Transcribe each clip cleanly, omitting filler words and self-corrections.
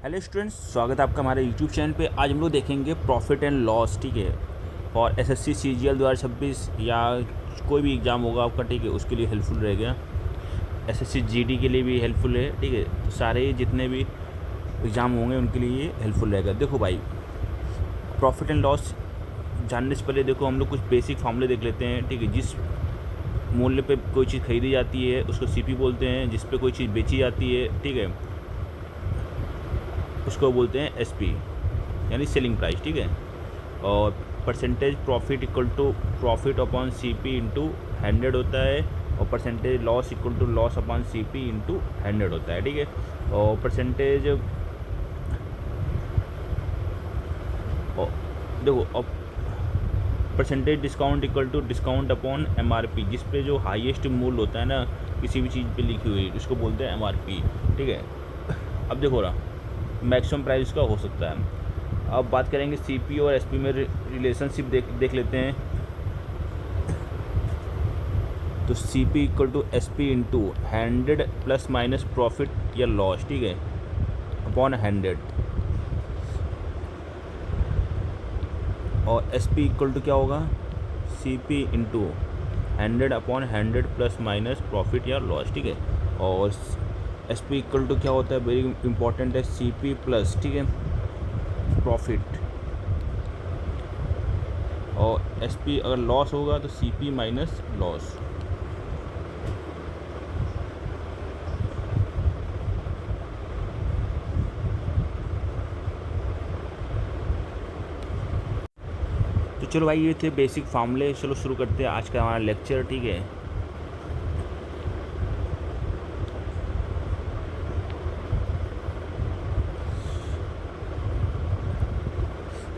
Hello students, स्वागत है आपका हमारे यूट्यूब चैनल पे। आज हम लोग देखेंगे प्रॉफिट एंड लॉस, ठीक है। और एसएससी सीजीएल 2026 या कोई भी एग्ज़ाम होगा आपका, ठीक है, उसके लिए हेल्पफुल रहेगा। एसएससी जीडी के लिए भी हेल्पफुल है, ठीक है। तो सारे जितने भी एग्ज़ाम होंगे उनके लिए ये हेल्पफुल रहेगा। देखो भाई, प्रॉफिट एंड लॉस जानने से पहले देखो हम लोग कुछ बेसिक फार्मूले देख लेते हैं, ठीक है। जिस मूल्य पे कोई चीज़ खरीदी जाती है उसको सीपी बोलते हैं, जिस पे कोई चीज़ बेची जाती है, ठीक है, उसको बोलते हैं एसपी, यानी सेलिंग प्राइस, ठीक है। और percentage profit equal to profit upon CP into 100 होता है, और percentage loss equal to loss upon CP into 100 होता है, ठीक है। और परसेंटेज देखो, अब percentage discount equal to discount upon MRP, जिस पे जो हाईएस्ट मूल्य होता है ना किसी भी चीज़ पे लिखी हुई, उसको बोलते हैं एमआरपी, ठीक है। अब देखो ना, मैक्सिमम प्राइस का हो सकता है। अब बात करेंगे सीपी और एसपी में रिलेशनशिप देख लेते हैं। तो CP equal to SP into 100 plus minus profit या लॉस, ठीक है, अपॉन 100। और एसपी इक्वल टू क्या होगा, CP into 100 upon 100 plus minus profit या लॉस, ठीक है। और एसपी इक्वल टू क्या होता है, वेरी इंपॉर्टेंट है, सीपी प्लस, ठीक है, प्रॉफिट। और एसपी अगर लॉस होगा तो सीपी माइनस लॉस। तो चलो भाई, ये थे बेसिक फार्मूले। चलो शुरू करते हैं आज का हमारा लेक्चर, ठीक है।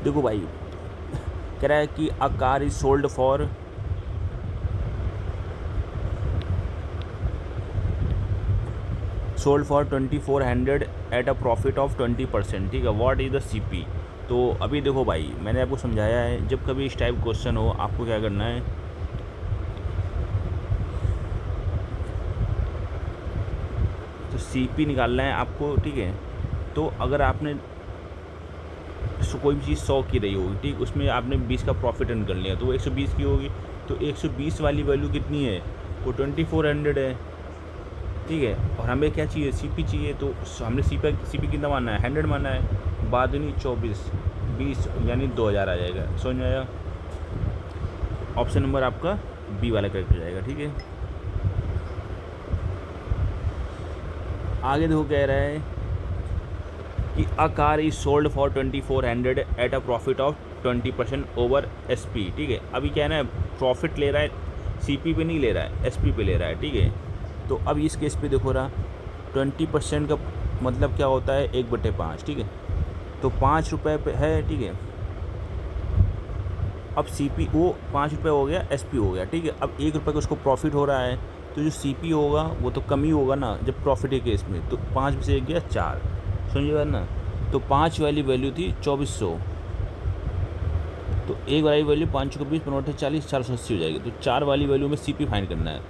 देखो भाई, कह रहा है कि a car is sold for sold for 2400 eight a profit of 20%, ठीक है। What is the CP. तो अभी देखो भाई, मैंने आपको समझाया है, जब कभी इस टाइप क्वेश्चन हो आपको क्या करना है, तो सीपी निकालना है आपको, ठीक है। तो अगर आपने कोई भी चीज़ 100 की रही होगी, ठीक, उसमें आपने 20 का प्रॉफिट अर्न कर लिया, तो वो 120 की होगी। तो 120 वाली वैल्यू कितनी है, वो 2400 है, ठीक है। और हमें क्या चाहिए, सीपी चाहिए। तो हमने सीपी कितना माना है, 100 माना है। बाद नहीं 24 20 यानी 2000 आ जाएगा। समझ में आया। ऑप्शन नंबर आपका बी वाला करेक्ट हो जाएगा, ठीक है। आगे देखो, कह रहा है कि a car is sold for 2400 eight a profit of 20% over SP, ठीक है। अभी क्या है ना, प्रॉफिट ले रहा है, सीपी पे नहीं ले रहा है, एसपी पे ले रहा है, ठीक है। तो अब इस केस पे देखो रहा, 20% का मतलब क्या होता है, 1/5, ठीक है। तो 5 रुपये पे है, ठीक है। अब सीपी वो 5 रुपये हो गया, एसपी हो गया, ठीक है। अब 1 रुपये का उसको प्रॉफिट हो रहा है, तो जो सीपी होगा वो तो कम ही होगा ना जब प्रॉफिट के केस में। तो 5 में से 1 गया 4, समझिएगा ना। तो 5 वाली वैल्यू थी 2400, तो 1 वाली वैल्यू 5 को 20 बनोटे 40, 480 हो जाएगी। तो 4 वाली वैल्यू में सीपी फाइंड करना है।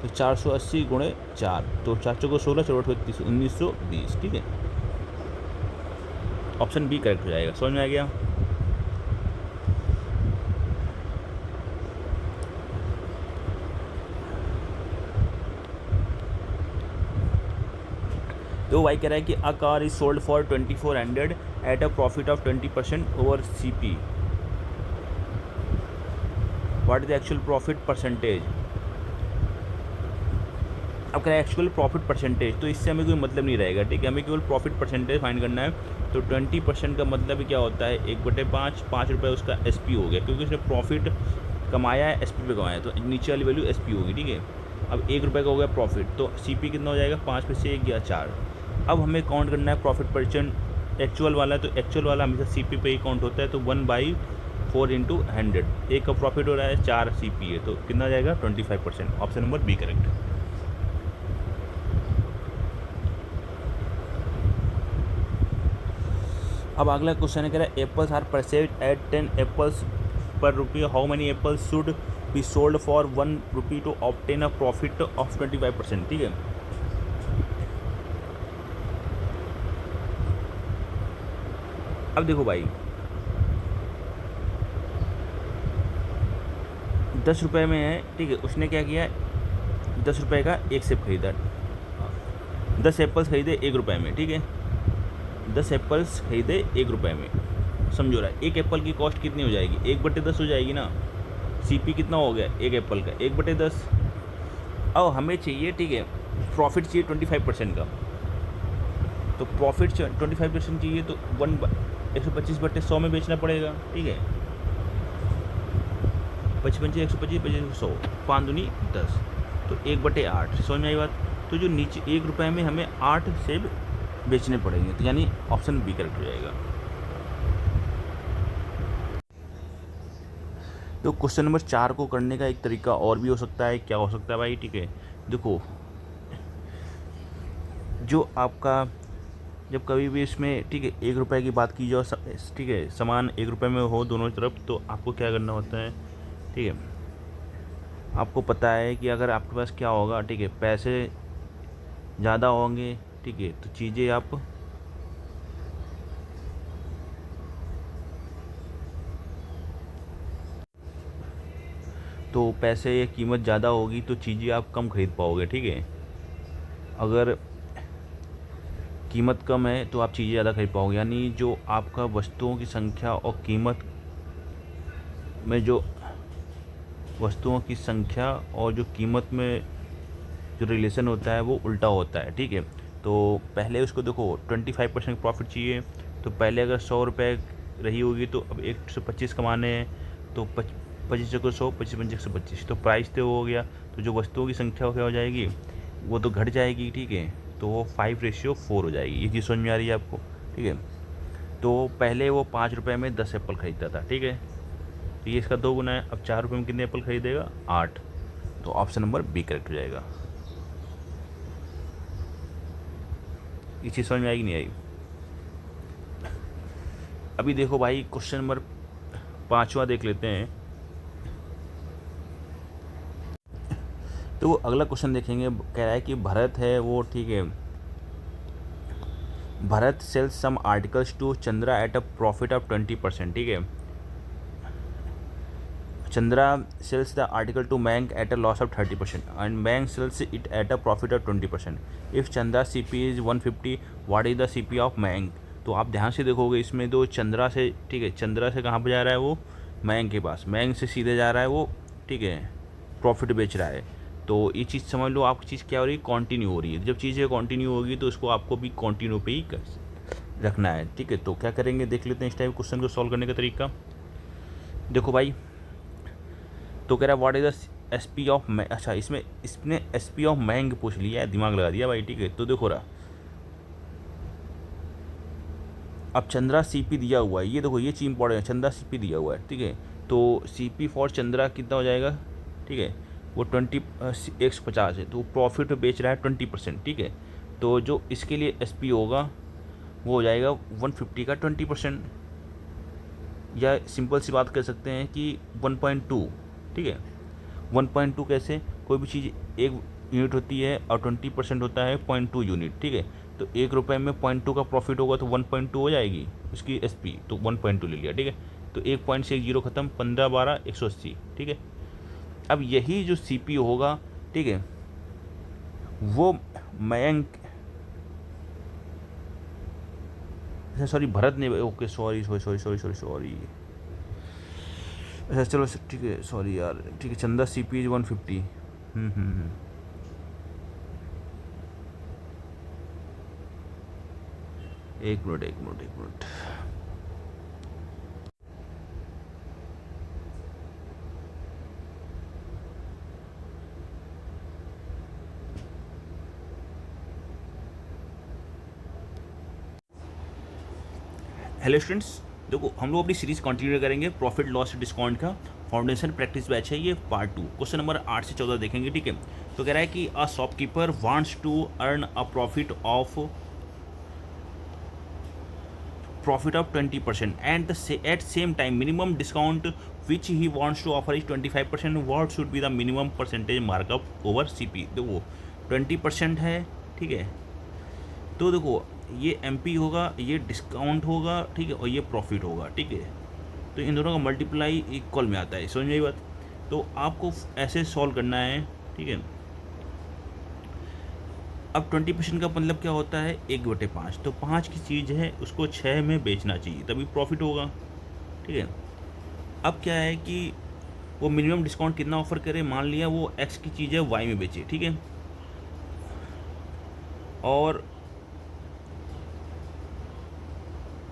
तो 480 गुणे 4, तो 4 को 16, 4 32, 1920, ठीक है। ऑप्शन बी करेक्ट हो जाएगा। समझ में आ गया। तो भाई कह रहा है कि a car is sold for 2400 eight a profit of 20% over CP. What is the actual profit percentage. अब कह रहा है एक्चुअल प्रॉफिट परसेंटेज, तो इससे हमें कोई मतलब नहीं रहेगा, ठीक है। हमें केवल प्रॉफिट परसेंटेज फाइंड करना है। तो 20% का मतलब क्या होता है, 1/5, 5 रुपये उसका एसपी हो गया, क्योंकि उसने प्रॉफिट कमाया है, एसपी पे कमाया है, तो नीचे वाली वैल्यू एसपी होगी, ठीक है। अब 1 रुपये का हो गया प्रॉफिट, तो सीपी कितना हो जाएगा, 5 में से 1 गया 4। अब हमें काउंट करना है प्रॉफिट परसेंट एक्चुअल वाला, तो एक्चुअल वाला हमेशा सीपी पे ही काउंट होता है। तो 1/4 इंटू 100, 1 का प्रॉफिट हो रहा है, 4 सीपी है, तो कितना आ जाएगा, 25%। Option number B correct. अब अगला क्वेश्चन है, कह रहा है apples are purchased at 10 apples per रुपये, how many apples should be sold for 1 rupee to obtain a profit of 25%, ठीक है। अब देखो भाई, 10 रुपये में है, ठीक है, उसने क्या किया, 10 रुपये का एक सेब खरीदा, 10 एप्पल्स खरीदे 1 रुपये में, ठीक है, 10 एप्पल्स खरीदे 1 रुपये में, समझो रहा है, एक एप्पल की कॉस्ट कितनी हो जाएगी, 1/10 हो जाएगी ना। सीपी कितना हो गया एक एप्पल का, 1/10। अब हमें चाहिए, ठीक है, प्रॉफिट चाहिए 25% का, तो प्रॉफिट 25% चाहिए, तो 1/125/100 में बेचना पड़ेगा, ठीक है, 55 125 25 100, 5 दूनी 10, तो 1/8, समझ में आई बात। तो जो नीचे 1 रुपये में हमें 8 सेब बेचने पड़ेंगे, तो यानी ऑप्शन बी करेक्ट हो जाएगा। तो क्वेश्चन नंबर 4 को करने का एक तरीका और भी हो सकता है, क्या हो सकता है भाई, ठीक है, देखो, जो आपका जब कभी भी इसमें, ठीक है, 1 रुपये की बात की जाओ, ठीक है, सामान 1 रुपये में हो दोनों तरफ, तो आपको क्या करना होता है, ठीक है, आपको पता है कि अगर आपके पास क्या होगा, ठीक है, पैसे ज़्यादा होंगे, ठीक है, तो चीज़ें आप तो पैसे या कीमत ज़्यादा होगी तो चीज़ें आप कम खरीद पाओगे, ठीक है, अगर कीमत कम है तो आप चीज़ें ज़्यादा खरीद पाओगे, यानी जो आपका वस्तुओं की संख्या और कीमत में जो वस्तुओं की संख्या और जो कीमत में जो रिलेशन होता है वो उल्टा होता है, ठीक है। तो पहले उसको देखो 25% प्रॉफिट चाहिए, तो पहले अगर 100 रुपये रही होगी तो अब 125 कमाने हैं, तो 25 को 100, 25 125, तो प्राइस तो हो गया, तो जो वस्तुओं की संख्या क्या हो जाएगी, वो तो घट जाएगी, ठीक है, तो वो 5:4 हो जाएगी। ये चीज़ समझ में आ रही है आपको, ठीक है। तो पहले वो 5 रुपये में 10 एप्पल खरीदता था, ठीक है, तो ये इसका 2 गुना है, अब 4 रुपये में कितने एप्पल खरीदेगा, 8, तो ऑप्शन नंबर बी करेक्ट हो जाएगा। ये चीज़ समझ में आएगी नहीं आई। अभी देखो भाई, क्वेश्चन नंबर 5वां देख लेते हैं। तो वो अगला क्वेश्चन देखेंगे, कह रहा है कि भरत है वो, ठीक है, Bharat sells some articles to Chandra at a profit of 20%, ठीक है, Chandra sells the article to Mayank at a loss of 30% and Mayank sells it at a profit of 20%. If Chandra's CP is 150, what is the CP of Mayank? तो आप ध्यान से देखोगे इसमें, तो चंद्रा से, ठीक है, चंद्रा से कहाँ पर जा रहा है वो, मयंक के पास, मयंक से सीधे जा रहा है वो, ठीक है, प्रॉफिट बेच रहा है। तो ये चीज़ समझ लो, आपकी चीज़ क्या हो रही है, कॉन्टीन्यू हो रही है। जब चीज़ें कॉन्टीन्यू होगी तो इसको आपको भी कॉन्टीन्यू पे ही रखना है, ठीक है। तो क्या करेंगे, देख लेते हैं इस टाइप क्वेश्चन को सॉल्व करने का तरीका। देखो भाई, तो कह रहा है what is the SP of, अच्छा, इसने एसपी ऑफ महंग पूछ लिया है, दिमाग लगा दिया भाई, ठीक है। तो देखो रहा, अब चंद्रा सीपी दिया हुआ है, ये देखो, ये चीज इंपॉर्टेंट है, चंद्रा सीपी दिया हुआ है, ठीक है। तो सीपी फॉर चंद्रा कितना हो जाएगा, ठीक है, वो 150 है, तो प्रॉफिट बेच रहा है 20%, ठीक है। तो जो इसके लिए एसपी होगा वो हो जाएगा 150 का 20%, या सिंपल सी बात कर सकते हैं कि 1.2, ठीक है। 1.2 कैसे, कोई भी चीज़ 1 यूनिट होती है और 20% होता है 0.2 यूनिट, ठीक है। तो 1 रुपये में 0.2 का प्रॉफिट होगा तो 1.2 हो जाएगी उसकी एसपी, तो 1.2 ले लिया, ठीक है। तो 1 पॉइंट से 1 जीरो खत्म, 15 12 180, ठीक है। अब यही जो सीपी होगा, ठीक है, वो मयंक, सॉरी भरत ने, ओके सॉरी, अच्छा चलो ठीक है, सॉरी यार, ठीक है, चंदा सीपी इज 150। एक मिनट। हेलो स्टूडेंट्स, देखो हम लोग अपनी सीरीज़ कंटिन्यू करेंगे, प्रॉफिट लॉस डिस्काउंट का फाउंडेशन प्रैक्टिस बैच है ये, पार्ट 2, क्वेश्चन नंबर 8 से 14 देखेंगे, ठीक है। तो कह रहा है कि a shopkeeper wants to earn a profit of 20% and at same time minimum discount which he wants to offer is 25%. What should be the minimum percentage markup over CP? देखो 20% है, ठीक है। तो देखो ये एमपी होगा, ये डिस्काउंट होगा, ठीक है, और ये प्रॉफिट होगा, ठीक है। तो इन दोनों का मल्टीप्लाई इक्वल में आता है, समझ में आई बात। तो आपको ऐसे सॉल्व करना है, ठीक है। अब 20% का मतलब क्या होता है, 1/5। तो 5 की चीज़ है उसको 6 में बेचना चाहिए, तभी प्रॉफिट होगा, ठीक है। अब क्या है कि वो मिनिमम डिस्काउंट कितना ऑफर करे, मान लिया वो एक्स की चीज़ है वाई में बेचे, ठीक है। और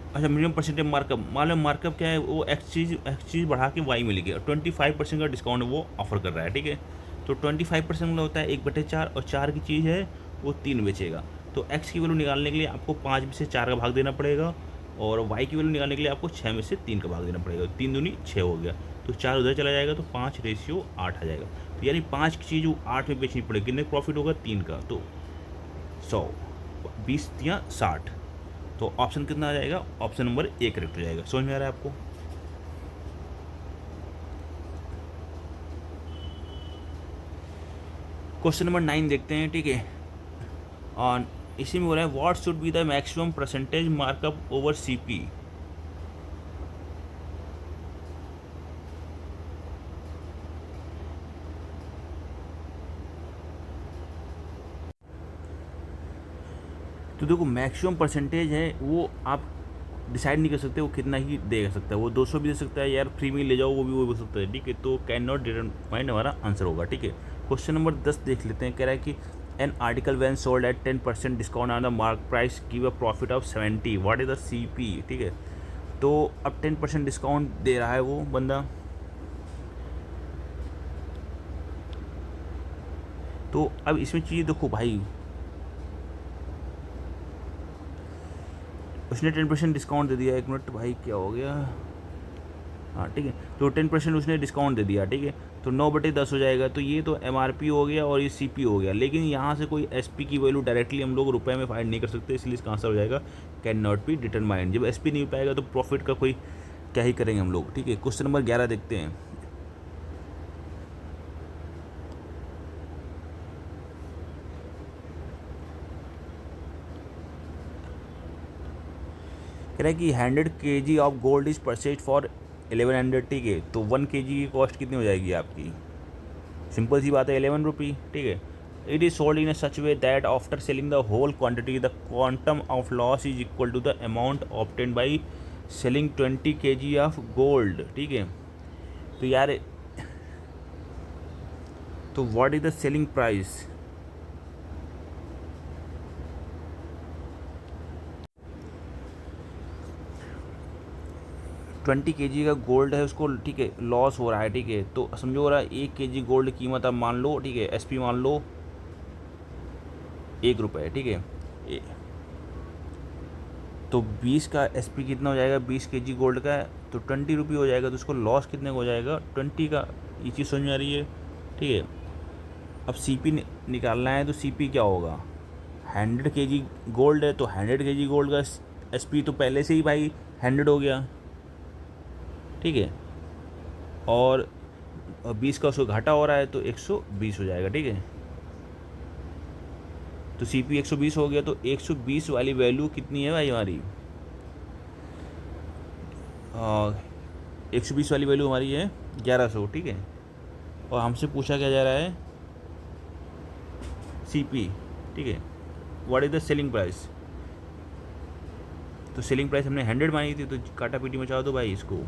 अच्छा, मिनिमम परसेंटेज मार्कअप, मान लो मार्कअप क्या है, वो एक्स चीज़ बढ़ा के वाई में लेके, और 25% का डिस्काउंट वो ऑफर कर रहा है, ठीक है। तो 25% मतलब होता है 1/4, और 4 की चीज़ है वो 3 बेचेगा। तो एक्स की वैल्यू निकालने के लिए आपको 5 में से 4 का भाग देना पड़ेगा, और वाई की वैल्यू निकालने के लिए आपको 6 में से 3 का भाग देना पड़ेगा। 3 दूनी 6 हो गया, तो 4 उधर चला जाएगा, तो 5:8 आ जाएगा। तो यानी 5 की चीज़ वो 8 में बेचनी पड़ेगी, कितने प्रॉफिट होगा, 3 का। तो 100, 20 या 60, तो ऑप्शन कितना आ जाएगा, ऑप्शन नंबर ए करेक्ट हो जाएगा। समझ में आ रहा है आपको। क्वेश्चन नंबर 9 देखते हैं, ठीक है। और इसी में हो रहा है, what should be the maximum percentage markup over CP. तो देखो, मैक्सिमम परसेंटेज है वो आप डिसाइड नहीं कर सकते, वो कितना ही दे सकता है। वो 200 भी दे सकता है, यार फ्री में ले जाओ, वो भी बोल सकता है, ठीक है। तो कैन नॉट डिटरमाइन हमारा आंसर होगा, ठीक है। क्वेश्चन नंबर 10 देख लेते हैं। कह रहा है कि an article when sold at 10% discount on the mark price give a profit of 70, what is the C P, ठीक है। तो अब 10% डिस्काउंट दे रहा है वो बंदा, तो अब इसमें चीज़ देखो भाई, उसने 10% डिस्काउंट दे दिया। एक मिनट भाई, क्या हो गया, हाँ ठीक है। तो 10% उसने डिस्काउंट दे दिया, ठीक है। तो 9/10 हो जाएगा। तो ये तो एमआरपी हो गया और ये सीपी हो गया, लेकिन यहाँ से कोई एसपी की वैल्यू डायरेक्टली हम लोग रुपए में फाइंड नहीं कर सकते, इसलिए इसका आंसर हो जाएगा कैन नॉट बी डिटरमाइंड। जब एसपी नहीं पाएगा तो प्रॉफिट का कोई क्या ही करेंगे हम लोग, ठीक है। क्वेश्चन नंबर 11 देखते हैं। कह रहा है कि 100 kg of gold is purchase for 1100, ठीक है। तो 1 kg की कॉस्ट कितनी हो जाएगी आपकी, सिंपल सी बात है, 11 रुपी, ठीक है। It is sold in such way that after selling the whole quantity the quantum of loss is equal to the amount obtain by selling 20 kg of gold, ठीक है। तो यार, तो what is the selling price, 20 kg का gold है उसको, ठीक है, लॉस हो रहा है, ठीक है। तो समझो हो रहा है 1 kg गोल्ड की कीमत, अब मान लो, ठीक है, एसपी मान लो 1 रुपये, ठीक है। तो 20 का एसपी कितना हो जाएगा, 20 kg गोल्ड का, तो 20 रुपये हो जाएगा। तो उसको लॉस कितने का हो जाएगा, 20 का। ये चीज़ समझ में आ रही है, ठीक है। अब सीपी निकालना है, तो सीपी क्या होगा, 100 kg गोल्ड है, तो 100 kg गोल्ड का एसपी तो पहले से ही भाई 100 हो गया, ठीक है। और 20 का उसको घाटा हो रहा है, तो 120 हो जाएगा, ठीक है। तो सी पी 120 हो गया। तो 120 वाली वैल्यू कितनी है भाई हमारी, 120 वाली वैल्यू हमारी है 1100, ठीक है। और हमसे पूछा क्या जा रहा है, सी पी, ठीक है, what is the selling price. तो सेलिंग प्राइस हमने 100 मांगी थी, तो काटा पीटी मचाओ दो भाई इसको।